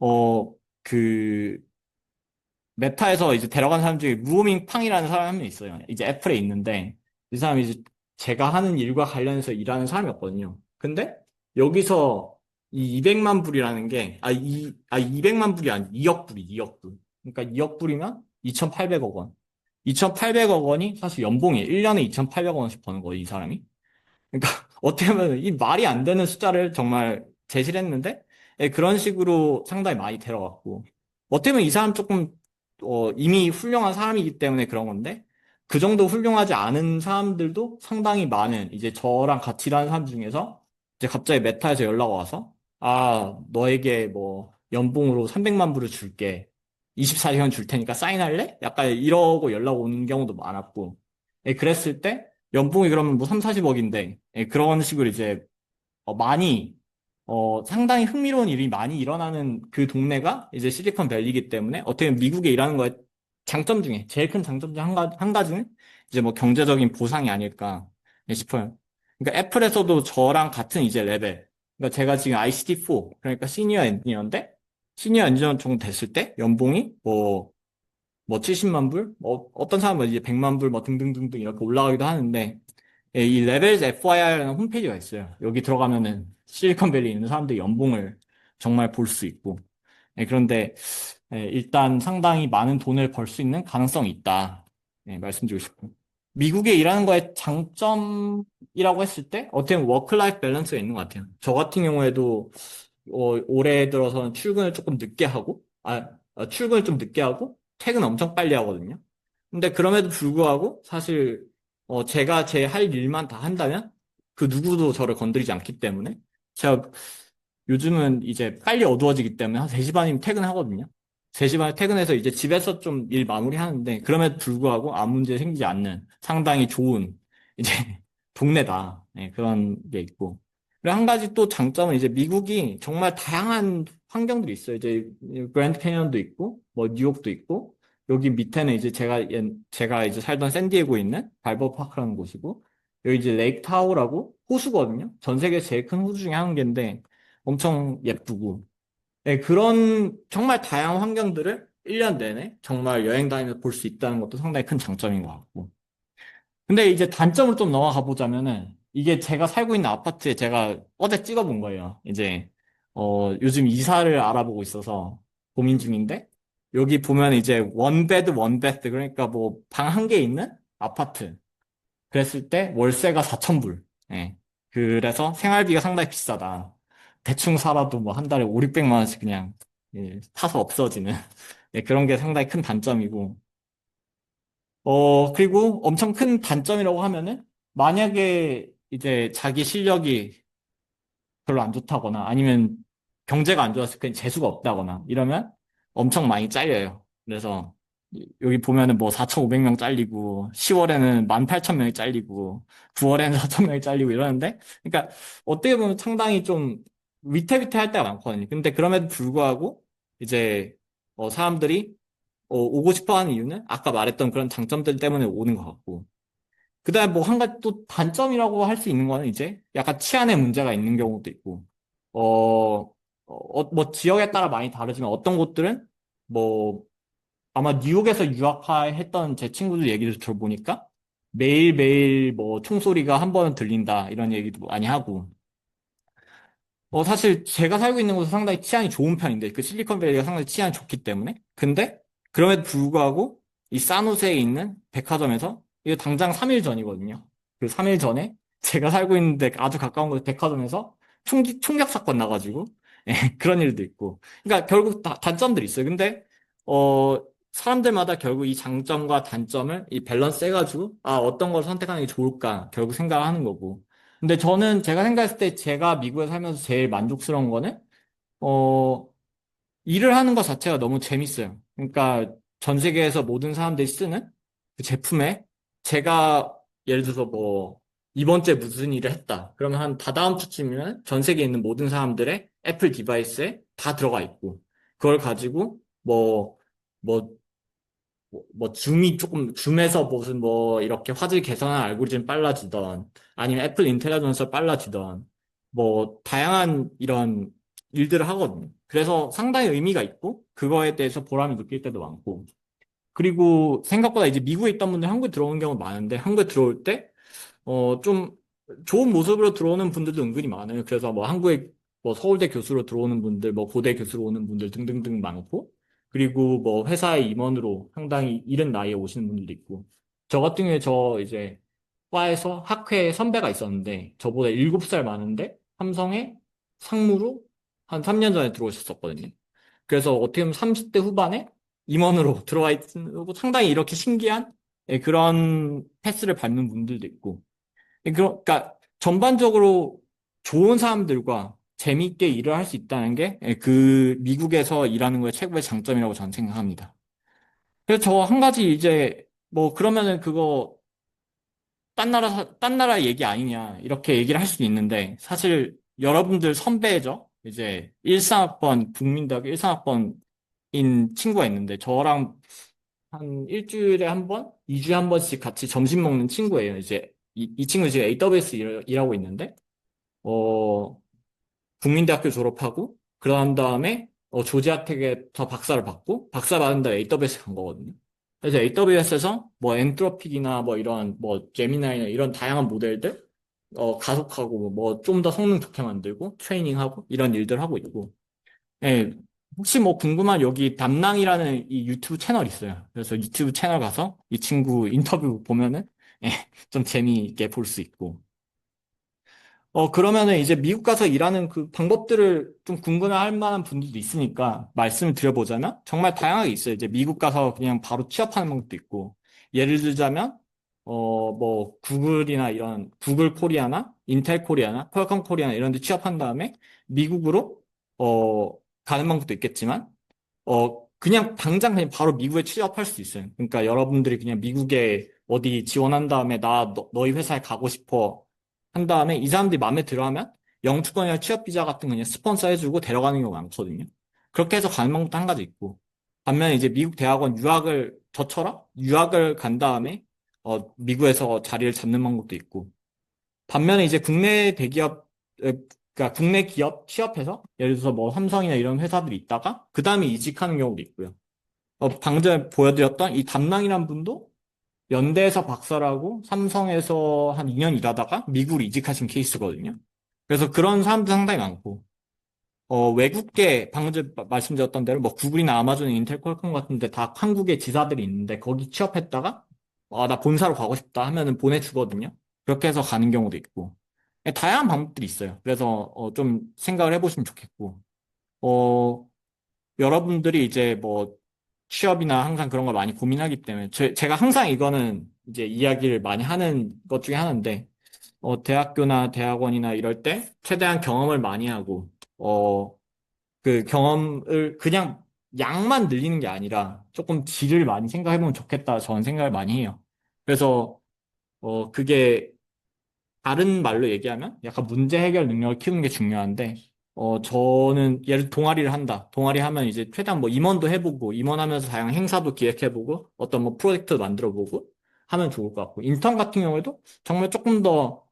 어, 그, 메타에서 이제 데려간 사람 중에 무오밍 팡이라는 사람이 한 명 있어요. 이제 애플에 있는데, 이 사람이 이제 제가 하는 일과 관련해서 일하는 사람이었거든요. 근데 여기서 이 200만 불이라는 게, 200만 불이 아니 2억 불이, 2억 불. 그러니까 2억 불이면 2,800억 원. 2,800억 원이 사실 연봉이에요. 1년에 2,800억 원씩 버는 거예요, 이 사람이. 그러니까 어떻게 보면 이 말이 안 되는 숫자를 정말 제시를 했는데 그런 식으로 상당히 많이 데려갔고 어떻게 보면 이 사람 조금 이미 훌륭한 사람이기 때문에 그런 건데 그 정도 훌륭하지 않은 사람들도 상당히 많은 이제 저랑 같이 일하는 사람 중에서 이제 갑자기 메타에서 연락 와서 너에게 뭐 연봉으로 300만 불을 줄게 24시간 줄 테니까 사인할래? 약간 이러고 연락 오는 경우도 많았고 그랬을 때 연봉이 그러면 뭐 3, 40억인데, 그런 식으로 이제 많이, 상당히 흥미로운 일이 많이 일어나는 그 동네가 이제 실리콘밸리이기 때문에 어떻게 보면 미국에 일하는 거에 장점 중에 제일 큰 장점 중 한 가지는 이제 뭐 경제적인 보상이 아닐까 싶어요. 그러니까 애플에서도 저랑 같은 이제 레벨. 그러니까 제가 지금 ICT4, 그러니까 시니어 엔지니어인데, 시니어 엔지니어 정도 됐을 때 연봉이 뭐 70만 불? 어떤 사람은 이제 100만 불, 뭐 등등등등 이렇게 올라가기도 하는데, 이 레벨즈 FYI라는 홈페이지가 있어요. 여기 들어가면은 실리콘밸리에 있는 사람들의 연봉을 정말 볼 수 있고. 그런데 일단 상당히 많은 돈을 벌 수 있는 가능성이 있다. 말씀드리고 싶고. 미국에 일하는 거에 장점이라고 했을 때 어떻게 보면 워크 라이프 밸런스가 있는 것 같아요. 저 같은 경우에도 올해 들어서는 출근을 조금 늦게 하고, 출근을 좀 늦게 하고, 퇴근 엄청 빨리 하거든요. 근데 그럼에도 불구하고 사실 제가 제 할 일만 다 한다면 그 누구도 저를 건드리지 않기 때문에 제가 요즘은 이제 빨리 어두워지기 때문에 한 3시 반이면 퇴근하거든요. 3시 반에 퇴근해서 이제 집에서 좀 일 마무리하는데 그럼에도 불구하고 아무 문제 생기지 않는 상당히 좋은 이제 동네다. 그런 게 있고. 그리고 한 가지 또 장점은 이제 미국이 정말 다양한 환경들이 있어요. 이제 그랜드 캐니언도 있고 뭐 뉴욕도 있고 여기 밑에는 이제 제가 이제 살던 샌디에고에 있는 발버 파크라는 곳이고 여기 이제 레이크 타호라고 호수거든요. 전 세계 제일 큰 호수 중에 한 개인데 엄청 예쁘고. 그런 정말 다양한 환경들을 1년 내내 정말 여행 다니면서 볼 수 있다는 것도 상당히 큰 장점인 것 같고. 근데 이제 단점을 좀 넘어가 보자면은 이게 제가 살고 있는 아파트에 제가 어제 찍어본 거예요. 이제 요즘 이사를 알아보고 있어서 고민 중인데 여기 보면 이제 원베드 원베스 그러니까 뭐 방 한 개 있는 아파트 그랬을 때 월세가 4,000불. 예. 그래서 생활비가 상당히 비싸다. 대충 살아도 뭐 한 달에 5, 600만 원씩 그냥 타서 없어지는 그런 게 상당히 큰 단점이고. 그리고 엄청 큰 단점이라고 하면은 만약에 이제 자기 실력이 별로 안 좋다거나 아니면 경제가 안 좋아서 그냥 재수가 없다거나 이러면 엄청 많이 잘려요. 그래서 여기 보면은 뭐 4,500명 잘리고 10월에는 18,000명이 잘리고 9월에는 4,000명이 잘리고 이러는데 그러니까 어떻게 보면 상당히 좀 위태위태할 때가 많거든요. 근데 그럼에도 불구하고 이제 사람들이 오고 싶어 하는 이유는 아까 말했던 그런 장점들 때문에 오는 것 같고 그다음에 뭐 한 가지 또 단점이라고 할 수 있는 거는 이제 약간 치안의 문제가 있는 경우도 있고, 뭐 지역에 따라 많이 다르지만 어떤 곳들은 뭐 아마 뉴욕에서 유학했던 제 친구들 얘기를 들어보니까 매일매일 뭐 총소리가 한 번은 들린다 이런 얘기도 많이 하고, 사실 제가 살고 있는 곳은 상당히 치안이 좋은 편인데, 그 실리콘밸리가 상당히 치안이 좋기 때문에. 근데, 그럼에도 불구하고, 이 사노세에 있는 백화점에서, 이거 당장 3일 전이거든요. 그 3일 전에, 제가 살고 있는데 아주 가까운 곳 백화점에서 총격 사건 나가지고, 예, 그런 일도 있고. 그러니까 결국 단점들이 있어요. 근데, 어, 사람들마다 결국 이 장점과 단점을 이 밸런스 해가지고, 어떤 걸 선택하는 게 좋을까, 결국 생각을 하는 거고. 근데 저는 제가 생각했을 때 제가 미국에 살면서 제일 만족스러운 거는, 어, 일을 하는 것 자체가 너무 재밌어요. 그러니까 전 세계에서 모든 사람들이 쓰는 그 제품에 제가 예를 들어서 뭐 이번 주에 무슨 일을 했다. 그러면 한 다다음 주쯤이면 전 세계에 있는 모든 사람들의 애플 디바이스에 다 들어가 있고 그걸 가지고 뭐 줌에서 무슨 뭐, 이렇게 화질 개선한 알고리즘 빨라지던, 아니면 애플 인텔리전스 빨라지던, 뭐, 다양한 이런 일들을 하거든요. 그래서 상당히 의미가 있고, 그거에 대해서 보람을 느낄 때도 많고, 그리고 생각보다 이제 미국에 있던 분들 한국에 들어오는 경우가 많은데, 한국에 들어올 때, 좀 좋은 모습으로 들어오는 분들도 은근히 많아요. 그래서 뭐 한국에 뭐 서울대 교수로 들어오는 분들, 뭐 고대 교수로 오는 분들 등등등 많고, 그리고 뭐 회사의 임원으로 상당히 이른 나이에 오시는 분들도 있고, 저 같은 경우에 저 이제 과에서 학회 선배가 있었는데, 저보다 7살 많은데, 삼성에 상무로 한 3년 전에 들어오셨었거든요. 그래서 어떻게 보면 30대 후반에 임원으로 들어와 있는, 상당히 이렇게 신기한 그런 패스를 밟는 분들도 있고, 그러니까 전반적으로 좋은 사람들과 재미있게 일을 할 수 있다는 게 그 미국에서 일하는 거의 최고의 장점이라고 저는 생각합니다. 그래서 저 한 가지 이제 뭐 그러면은 그거 딴 나라 얘기 아니냐, 이렇게 얘기를 할 수도 있는데, 사실 여러분들 선배죠? 이제 13학번, 국민대학교 13학번인 친구가 있는데, 저랑 한 일주일에 한 번, 2주에 한 번씩 같이 점심 먹는 친구예요. 이제 이 친구 지금 AWS 일하고 있는데, 어, 국민대학교 졸업하고, 그런 다음에 조지아텍에서 박사를 받고, 박사 받은 다음에 AWS 간 거거든요. 그래서 AWS에서 뭐 엔트로픽이나 뭐 이런 뭐 제미나이나 이런 다양한 모델들 가속하고 뭐 좀 더 성능 좋게 만들고 트레이닝하고 이런 일들 하고 있고. 예, 혹시 뭐 궁금한 여기 담랑이라는 이 유튜브 채널 있어요. 그래서 유튜브 채널 가서 이 친구 인터뷰 보면은 예, 좀 재미있게 볼 수 있고. 그러면은 이제 미국 가서 일하는 그 방법들을 좀 궁금해할 만한 분들도 있으니까 말씀을 드려보자면 정말 다양하게 있어요. 이제 미국 가서 그냥 바로 취업하는 방법도 있고. 예를 들자면, 뭐, 구글이나 이런, 구글 코리아나, 인텔 코리아나, 퀄컴 코리아나 이런 데 취업한 다음에 미국으로, 가는 방법도 있겠지만, 그냥 당장 그냥 바로 미국에 취업할 수 있어요. 그러니까 여러분들이 그냥 미국에 어디 지원한 다음에 너희 회사에 가고 싶어 한 다음에 이 사람들이 마음에 들어 하면 영주권이나 취업 비자 같은 거 그냥 스폰서 해주고 데려가는 경우가 많거든요. 그렇게 해서 가는 방법도 한 가지 있고. 반면에 이제 미국 대학원 저처럼 유학을 간 다음에 미국에서 자리를 잡는 방법도 있고. 반면에 이제 국내 대기업, 그러니까 국내 기업 취업해서 예를 들어서 뭐 삼성이나 이런 회사들이 있다가 그 다음에 이직하는 경우도 있고요. 방금 전에 보여드렸던 이 담랑이란 분도 연대에서 박사를 하고 삼성에서 한 2년 일하다가 미국으로 이직하신 케이스거든요. 그래서 그런 사람들 상당히 많고, 외국계, 방금 전에 말씀드렸던 대로 뭐 구글이나 아마존, 인텔, 퀄컴 같은데 다 한국에 지사들이 있는데 거기 취업했다가, 나 본사로 가고 싶다 하면은 보내주거든요. 그렇게 해서 가는 경우도 있고. 다양한 방법들이 있어요. 그래서 좀 생각을 해보시면 좋겠고, 어, 여러분들이 이제 뭐 취업이나 항상 그런 걸 많이 고민하기 때문에 제가 항상 이거는 이제 이야기를 많이 하는 것 중에 하나인데 대학교나 대학원이나 이럴 때 최대한 경험을 많이 하고 그 경험을 그냥 양만 늘리는 게 아니라 조금 질을 많이 생각해보면 좋겠다 저는 생각을 많이 해요. 그래서 그게 다른 말로 얘기하면 약간 문제 해결 능력을 키우는 게 중요한데, 저는 예를 들어 동아리를 한다. 동아리 하면 이제 최대한 뭐 임원도 해보고, 임원하면서 다양한 행사도 기획해보고, 어떤 뭐 프로젝트도 만들어보고 하면 좋을 것 같고, 인턴 같은 경우에도 정말 조금 더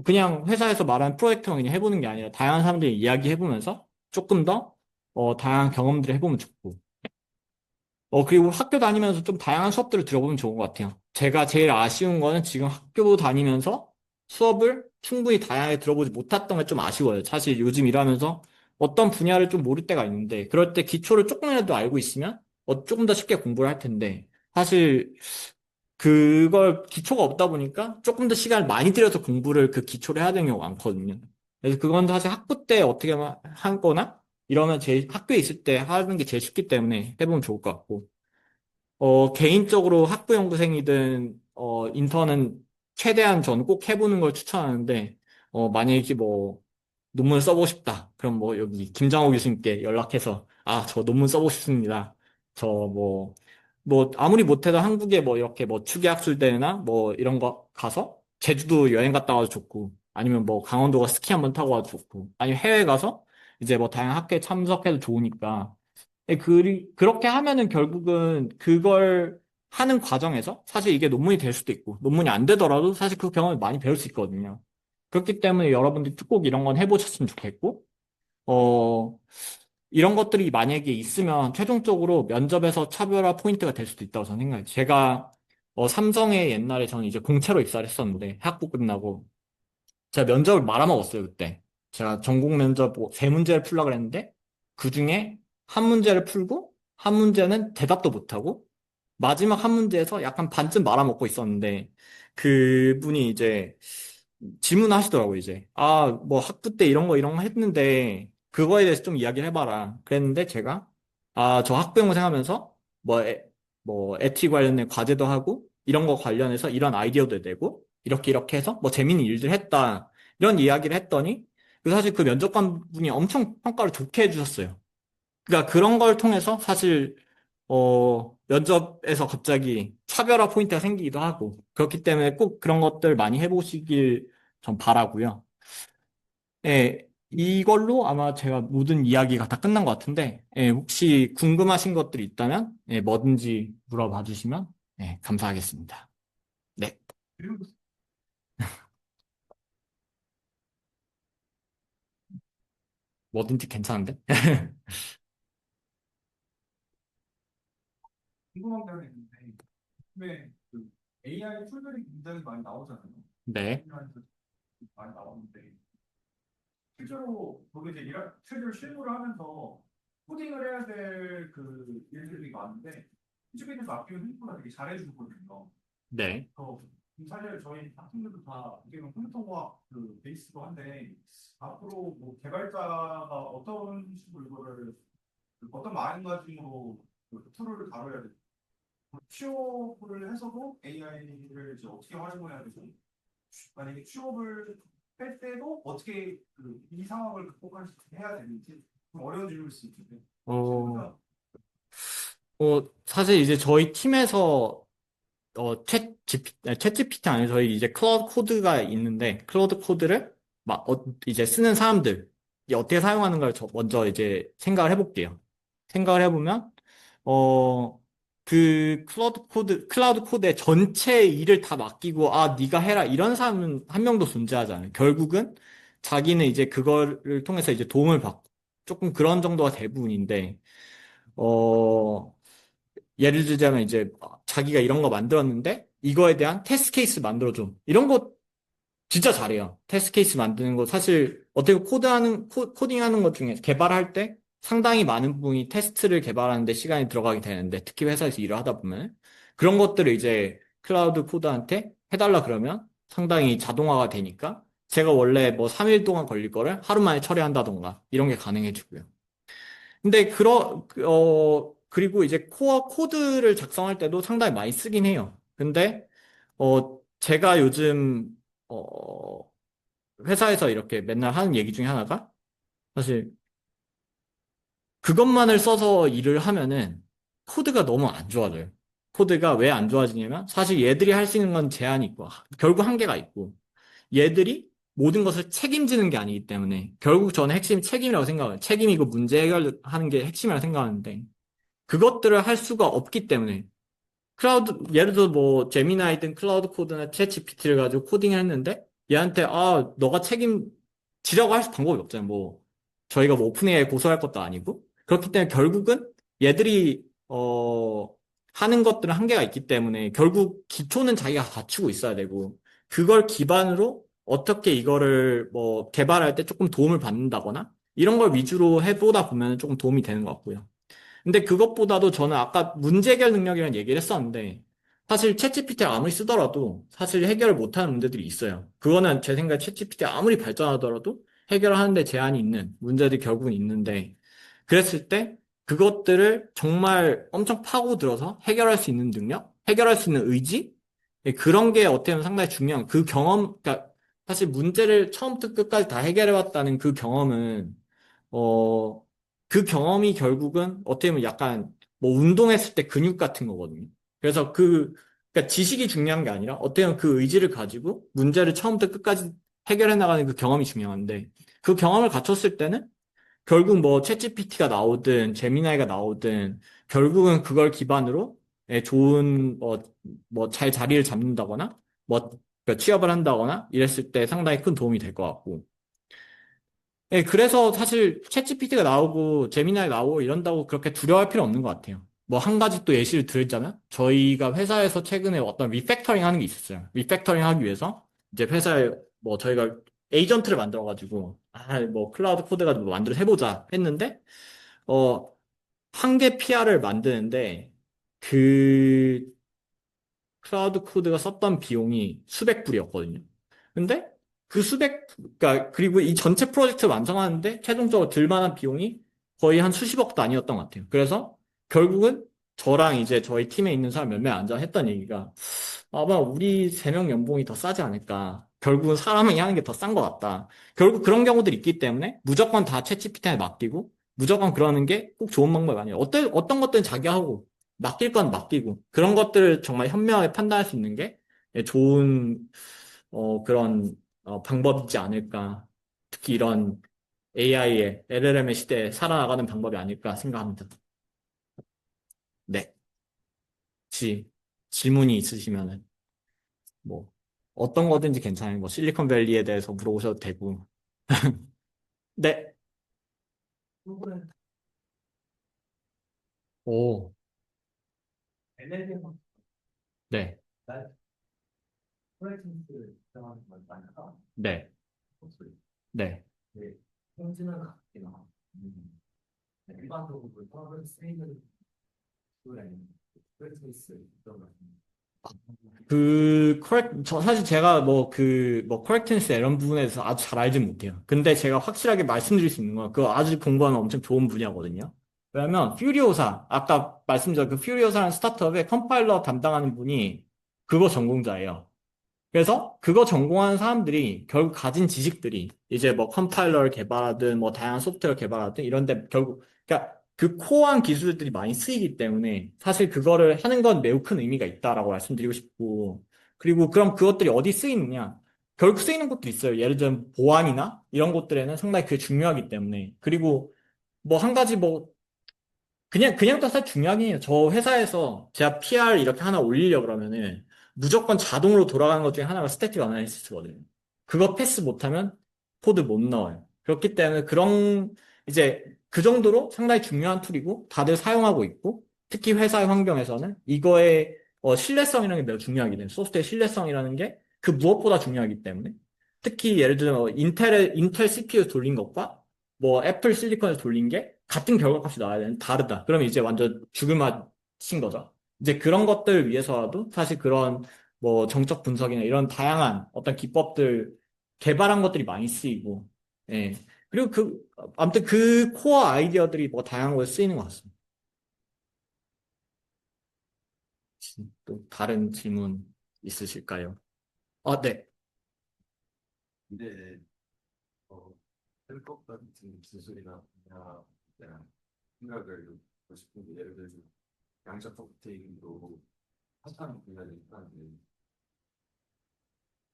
그냥 회사에서 말하는 프로젝트만 그냥 해보는 게 아니라 다양한 사람들이 이야기해보면서 조금 더, 다양한 경험들을 해보면 좋고, 그리고 학교 다니면서 좀 다양한 수업들을 들어보면 좋은 것 같아요. 제가 제일 아쉬운 거는 지금 학교 다니면서 수업을 충분히 다양하게 들어보지 못했던 게 좀 아쉬워요. 사실 요즘 일하면서 어떤 분야를 좀 모를 때가 있는데, 그럴 때 기초를 조금이라도 알고 있으면 조금 더 쉽게 공부를 할 텐데, 사실 그걸 기초가 없다 보니까 조금 더 시간을 많이 들여서 공부를 그 기초를 해야 되는 경우가 많거든요. 그래서 그건 사실 학부 때 어떻게 하거나 이러면 제일 학교에 있을 때 하는 게 제일 쉽기 때문에 해보면 좋을 것 같고. 개인적으로 학부연구생이든, 인턴은 최대한 저는 꼭 해보는 걸 추천하는데, 만약에 뭐, 논문 써보고 싶다. 그럼 뭐, 여기 김장호 교수님께 연락해서, 저 논문 써보고 싶습니다. 저 아무리 못해도 한국에 뭐, 이렇게 뭐, 추기학술대회나 뭐, 이런 거 가서, 제주도 여행 갔다 와도 좋고, 아니면 뭐, 강원도가 스키 한번 타고 와도 좋고, 아니면 해외 가서, 이제 뭐, 다양한 학회에 참석해도 좋으니까, 그렇게 하면은 결국은 그걸 하는 과정에서 사실 이게 논문이 될 수도 있고, 논문이 안 되더라도 사실 그 경험을 많이 배울 수 있거든요. 그렇기 때문에 여러분들이 꼭 이런 건 해보셨으면 좋겠고, 어, 이런 것들이 만약에 있으면 최종적으로 면접에서 차별화 포인트가 될 수도 있다고 저는 생각해요. 제가, 삼성에 옛날에 저는 이제 공채로 입사를 했었는데, 학부 끝나고, 제가 면접을 말아먹었어요, 그때. 제가 전공 면접 세 문제를 풀려고 그랬는데, 그 중에 한 문제를 풀고, 한 문제는 대답도 못하고, 마지막 한 문제에서 약간 반쯤 말아먹고 있었는데, 그분이 이제 질문하시더라고요, 이제. 뭐 학부 때 이런 거 했는데, 그거에 대해서 좀 이야기를 해봐라. 그랬는데 제가, 저 학부형생 하면서, 뭐, 에티 관련된 과제도 하고, 이런 거 관련해서 이런 아이디어도 내고, 이렇게 해서 뭐 재밌는 일들 했다. 이런 이야기를 했더니, 사실 그 면접관 분이 엄청 평가를 좋게 해주셨어요. 그러니까 그런 걸 통해서 사실 면접에서 갑자기 차별화 포인트가 생기기도 하고, 그렇기 때문에 꼭 그런 것들 많이 해보시길 전 바라고요. 예, 이걸로 아마 제가 모든 이야기가 다 끝난 것 같은데, 예, 혹시 궁금하신 것들이 있다면, 예, 뭐든지 물어봐 주시면, 예, 감사하겠습니다. 네, 뭐든지 괜찮은데? 궁금한 게 하나 있는데, 요즘에 그 AI 툴들이 굉장히 많이 나오잖아요. 네, 오픈라인도 많이 나오는데, 실제로 거기 이제 실제로 실무를 하면서 코딩을 해야 될 그 일들이 많은데, 이쪽에서 맡기면 생각보다 되게 잘해주거든요. 네. 어, 사실 저희 학생들도 다 어떻게 보면 컴퓨터공학 그 베이스도 한데, 앞으로 뭐 개발자가 어떤 식으로 이거를 어떤 마음가짐으로 그 툴을 다뤄야 될지 취업을 해서도 AI를 이제 어떻게 활용해야 되고, 만약에 취업을 할 때도 어떻게 이 상황을 극복해야 되는지 좀 어려운 질문일 수 있는데, 어, 실무자. 사실 이제 저희 팀에서 챗 GPT 아니고 저희 이제 클라우드 코드가 있는데 클라우드 코드를 막 이제 쓰는 사람들 이 어떻게 사용하는 걸 먼저 이제 생각을 해볼게요. 생각을 해보면 어 그 클라우드 코드의 전체 일을 다 맡기고 아 네가 해라 이런 사람은 한 명도 존재하지 않아요. 결국은 자기는 이제 그거를 통해서 이제 도움을 받고 조금 그런 정도가 대부분인데 어 예를 들자면 이제 자기가 이런 거 만들었는데 이거에 대한 테스트 케이스 만들어줘. 이런 거 진짜 잘해요. 테스트 케이스 만드는 거 사실 어떻게 코딩하는 것 중에 개발할 때 상당히 많은 부분이 테스트를 개발하는데 시간이 들어가게 되는데 특히 회사에서 일을 하다 보면 그런 것들을 이제 클라우드 코드한테 해달라 그러면 상당히 자동화가 되니까 제가 원래 뭐 3일 동안 걸릴 거를 하루 만에 처리한다던가 이런 게 가능해지고요. 근데 그리고 이제 코어 코드를 작성할 때도 상당히 많이 쓰긴 해요. 근데 제가 요즘 어 회사에서 이렇게 맨날 하는 얘기 중에 하나가 사실 그것만을 써서 일을 하면은 코드가 너무 안 좋아져요. 코드가 왜 안 좋아지냐면 사실 얘들이 할 수 있는 건 제한이 있고 결국 한계가 있고 얘들이 모든 것을 책임지는 게 아니기 때문에 결국 저는 핵심이 책임이라고 생각해요. 책임이고 문제 해결하는 게 핵심이라고 생각하는데 그것들을 할 수가 없기 때문에 예를 들어 뭐 제미나이든 클라우드 코드나 챗 GPT를 가지고 코딩을 했는데 얘한테 아 너가 책임지라고 할 방법이 없잖아요. 뭐 저희가 뭐 오픈AI 고소할 것도 아니고 그렇기 때문에 결국은 얘들이 하는 것들은 한계가 있기 때문에 결국 기초는 자기가 갖추고 있어야 되고 그걸 기반으로 어떻게 이거를 뭐 개발할 때 조금 도움을 받는다거나 이런 걸 위주로 해보다 보면 조금 도움이 되는 것 같고요. 근데 그것보다도 저는 아까 문제 해결 능력이라는 얘기를 했었는데 사실 챗GPT를 아무리 쓰더라도 사실 해결을 못하는 문제들이 있어요. 그거는 제 생각에 챗GPT 아무리 발전하더라도 해결하는데 제한이 있는 문제들이 결국은 있는데 그랬을 때 그것들을 정말 엄청 파고들어서 해결할 수 있는 능력, 해결할 수 있는 의지 예, 그런 게 어떻게 보면 상당히 중요한 그 경험, 그러니까 사실 문제를 처음부터 끝까지 다 해결해왔다는 그 경험은 어, 그 경험이 결국은 어떻게 보면 약간 뭐 운동했을 때 근육 같은 거거든요. 그래서 그러니까 지식이 중요한 게 아니라 어떻게 보면 그 의지를 가지고 문제를 처음부터 끝까지 해결해 나가는 그 경험이 중요한데 그 경험을 갖췄을 때는 결국 뭐 챗GPT가 나오든 제미나이가 나오든 결국은 그걸 기반으로 예, 좋은 뭐 잘 자리를 잡는다거나 뭐 취업을 한다거나 이랬을 때 상당히 큰 도움이 될 것 같고 예, 그래서 사실 챗GPT가 나오고 제미나이 나오고 이런다고 그렇게 두려워할 필요 없는 것 같아요. 뭐 한 가지 또 예시를 들자면 저희가 회사에서 최근에 어떤 리팩터링 하는 게 있었어요. 리팩터링 하기 위해서 이제 회사에 뭐 저희가 에이전트를 만들어가지고 뭐 클라우드 코드 가지고 만들어 해보자 했는데 어 한 개 PR을 만드는데 그 클라우드 코드가 썼던 비용이 수백 불이었거든요. 근데 그러니까, 그리고 이 전체 프로젝트 완성하는데 최종적으로 들만한 비용이 거의 한 수십억 단위였던 것 같아요. 그래서 결국은 저랑 이제 저희 팀에 있는 사람 몇 명 앉아 했던 얘기가 아마 우리 세 명 연봉이 더 싸지 않을까. 결국은 사람이 하는 게 더 싼 것 같다. 결국 그런 경우들이 있기 때문에 무조건 다 챗GPT에 맡기고 무조건 그러는 게 꼭 좋은 방법이 아니에요. 어떤 것들은 자기 하고 맡길 건 맡기고 그런 것들을 정말 현명하게 판단할 수 있는 게 좋은 그런 방법이지 않을까. 특히 이런 AI의 LLM의 시대에 살아나가는 방법이 아닐까 생각합니다. 네. 혹시 질문이 있으시면은 뭐 어떤 거든지 괜찮아요. 뭐 실리콘밸리에 대해서 물어보셔도 되고. 네. 오. LLM 네. 프레젠스를 사용하는 건 많을까? 네. 목소리. 네. 네. 통신을 갖기나 일반적으로 사업을 쓰이는 프로그램 프레젠스 있던 것 같습니다. 사실 제가 커렉트니스 이런 부분에 대해서 아주 잘 알진 못해요. 근데 제가 확실하게 말씀드릴 수 있는 건 그거 아주 공부하면 엄청 좋은 분야거든요. 왜냐면, 퓨리오사, 아까 말씀드린 그 퓨리오사라는 스타트업의 컴파일러 담당하는 분이 그거 전공자예요. 그래서 그거 전공하는 사람들이 결국 가진 지식들이 이제 뭐 컴파일러를 개발하든 뭐 다양한 소프트웨어를 개발하든 이런데 결국 그러니까 그 코어한 기술들이 많이 쓰이기 때문에 사실 그거를 하는 건 매우 큰 의미가 있다라고 말씀드리고 싶고 그리고 그럼 그것들이 어디 쓰이느냐? 결국 쓰이는 것도 있어요. 예를 들면 보안이나 이런 것들에는 상당히 그게 중요하기 때문에 그리고 뭐 한 가지 뭐 그냥 또 사실 중요하긴 해요. 저 회사에서 제가 PR 이렇게 하나 올리려고 그러면은 무조건 자동으로 돌아가는 것 중에 하나가 스태틱 어나리시스거든요. 그거 패스 못하면 코드 못 넣어요. 그렇기 때문에 이제 그 정도로 상당히 중요한 툴이고 다들 사용하고 있고 특히 회사의 환경에서는 이거의 신뢰성이라는 게 매우 중요하기 때문에 소프트웨어 신뢰성이라는 게 그 무엇보다 중요하기 때문에 특히 예를 들면 인텔 CPU 돌린 것과 뭐 애플 실리콘에서 돌린 게 같은 결과값이 나와야 되는 다르다. 그러면 이제 완전 죽을 맛인 거죠. 이제 그런 것들 위해서라도 사실 그런 뭐 정적 분석이나 이런 다양한 어떤 기법들 개발한 것들이 많이 쓰이고, 예. 그리고 아무튼 그 코어 아이디어들이 뭐 다양한 곳에 쓰이는 것 같습니다. 또 다른 질문 있으실까요? 네. 근데 셀것 같은 기술이나 분야 대한 생각을 듣고 싶은 게 예를 들어서 양자 커프테이도 핫한 분야니까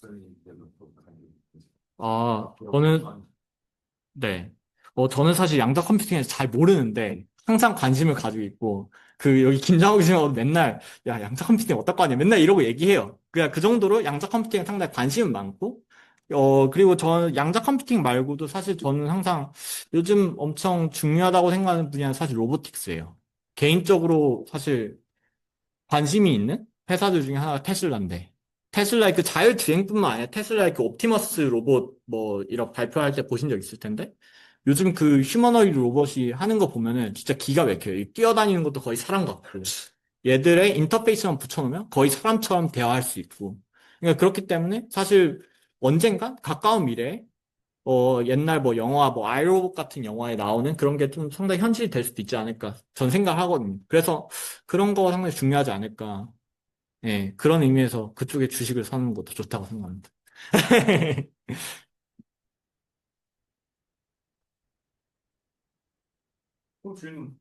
저희 때문에 또 저는 네. 저는 사실 양자 컴퓨팅에 서잘 모르는데, 항상 관심을 가지고 있고, 여기 김장호 교수님하고 맨날, 야, 양자 컴퓨팅 어떨 거 아니야? 맨날 이러고 얘기해요. 그냥 그 정도로 양자 컴퓨팅에 상당히 관심은 많고, 그리고 저는 양자 컴퓨팅 말고도 사실 저는 항상 요즘 엄청 중요하다고 생각하는 분야는 사실 로보틱스예요. 개인적으로 사실 관심이 있는 회사들 중에 하나가 테슬라인데, 테슬라의 그 자율주행뿐만 아니라 테슬라의 그 옵티머스 로봇 뭐 이렇게 발표할 때 보신 적 있을 텐데, 요즘 그 휴머노이드 로봇이 하는 거 보면은 진짜 기가 막혀요. 이 뛰어다니는 것도 거의 사람 같고, 얘들의 인터페이스만 붙여놓으면 거의 사람처럼 대화할 수 있고, 그러니까 그렇기 때문에 사실 언젠가 가까운 미래에 옛날 뭐 영화, 뭐 아이로봇 같은 영화에 나오는 그런 게 좀 상당히 현실이 될 수도 있지 않을까. 전 생각하거든요. 그래서 그런 거 상당히 중요하지 않을까. 예, 그런 의미에서 그쪽에 주식을 사는 것도 좋다고 생각합니다. 또 질문